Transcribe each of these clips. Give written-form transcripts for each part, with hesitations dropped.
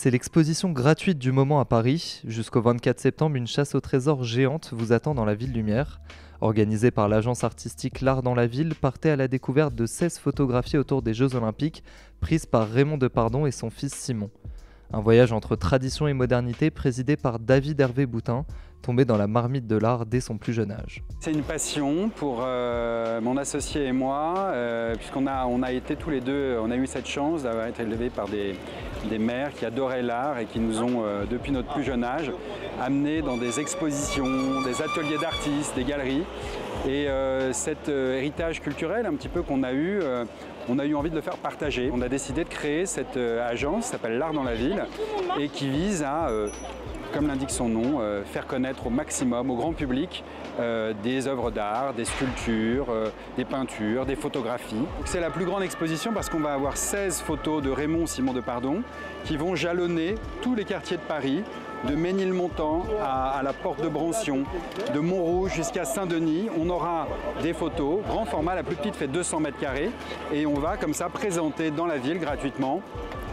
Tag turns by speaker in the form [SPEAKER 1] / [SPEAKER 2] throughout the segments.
[SPEAKER 1] C'est l'exposition gratuite du moment à Paris. Jusqu'au 24 septembre, une chasse au trésor géante vous attend dans la Ville Lumière. Organisée par l'agence artistique L'Art dans la Ville, partez à la découverte de 16 photographies autour des Jeux Olympiques, prises par Raymond Depardon et son fils Simon. Un voyage entre tradition et modernité présidé par David Hervé Boutin, tombé dans la marmite de l'art dès son plus jeune âge.
[SPEAKER 2] C'est une passion pour mon associé et moi, puisqu'on a été tous les deux, on a eu cette chance d'avoir été élevés par des mères qui adoraient l'art et qui nous ont, depuis notre plus jeune âge, amenés dans des expositions, des ateliers d'artistes, des galeries. Et cet héritage culturel un petit peu qu'on a eu, on a eu envie de le faire partager. On a décidé de créer cette agence qui s'appelle L'Art dans la Ville et qui vise à, comme l'indique son nom, faire connaître au maximum, au grand public, des œuvres d'art, des sculptures, des peintures, des photographies. C'est la plus grande exposition parce qu'on va avoir 16 photos de Raymond Simon Depardon qui vont jalonner tous les quartiers de Paris, de Ménilmontant à la Porte de Brancion, de Montrouge jusqu'à Saint-Denis. On aura des photos, grand format, la plus petite fait 200 mètres carrés, et on va comme ça présenter dans la ville gratuitement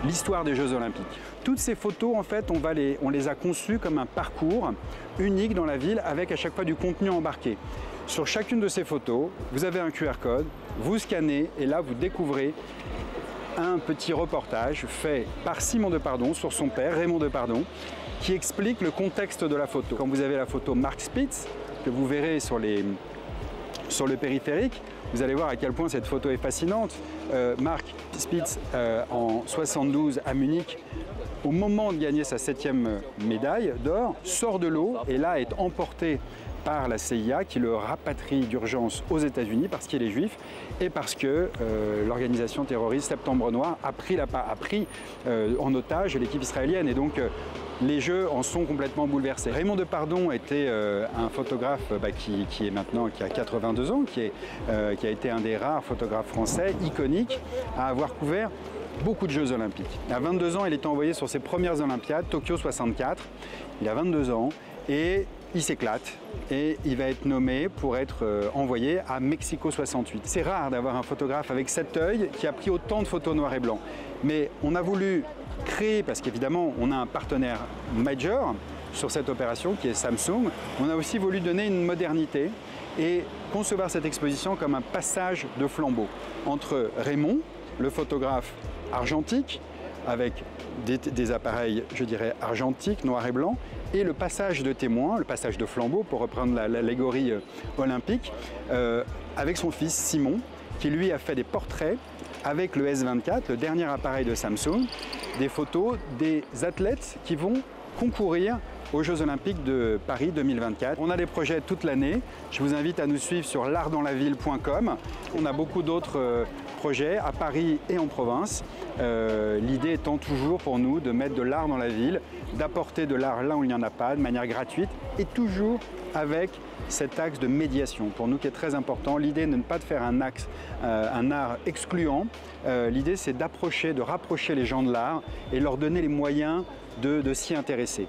[SPEAKER 2] l'histoire des Jeux Olympiques. Toutes ces photos, en fait, on les a conçues comme un parcours unique dans la ville avec à chaque fois du contenu embarqué. Sur chacune de ces photos, vous avez un QR code, vous scannez et là vous découvrez un petit reportage fait par Simon Depardon sur son père, Raymond Depardon, qui explique le contexte de la photo. Quand vous avez la photo Mark Spitz, que vous verrez sur le périphérique, vous allez voir à quel point cette photo est fascinante. Mark Spitz, en 72 à Munich, au moment de gagner sa 7e médaille d'or, sort de l'eau et là est emporté par la CIA qui le rapatrie d'urgence aux États-Unis parce qu'il est juif et parce que l'organisation terroriste Septembre Noir a pris en otage l'équipe israélienne. Et donc les Jeux en sont complètement bouleversés. Raymond Depardon était un photographe qui a 82 ans, qui a été un des rares photographes français iconiques à avoir couvert beaucoup de Jeux Olympiques. À 22 ans, il est envoyé sur ses premières Olympiades, Tokyo 64. Il a 22 ans et il s'éclate et il va être nommé pour être envoyé à Mexico 68. C'est rare d'avoir un photographe avec cet œil qui a pris autant de photos noir et blanc. Mais on a voulu créer, parce qu'évidemment on a un partenaire major sur cette opération qui est Samsung, on a aussi voulu donner une modernité et concevoir cette exposition comme un passage de flambeau entre Raymond, le photographe argentique, avec des appareils, je dirais, argentiques, noir et blanc, et le passage de témoin, le passage de flambeau, pour reprendre l'allégorie olympique, avec son fils Simon, qui lui a fait des portraits avec le S24, le dernier appareil de Samsung, des photos des athlètes qui vont concourir aux Jeux Olympiques de Paris 2024. On a des projets toute l'année. Je vous invite à nous suivre sur l'artdanslaville.com. On a beaucoup d'autres projets à Paris et en province. L'idée étant toujours pour nous de mettre de l'art dans la ville, d'apporter de l'art là où il n'y en a pas, de manière gratuite et toujours avec cet axe de médiation, pour nous qui est très important. L'idée n'est pas de faire un art excluant. L'idée c'est de rapprocher les gens de l'art et leur donner les moyens de s'y intéresser.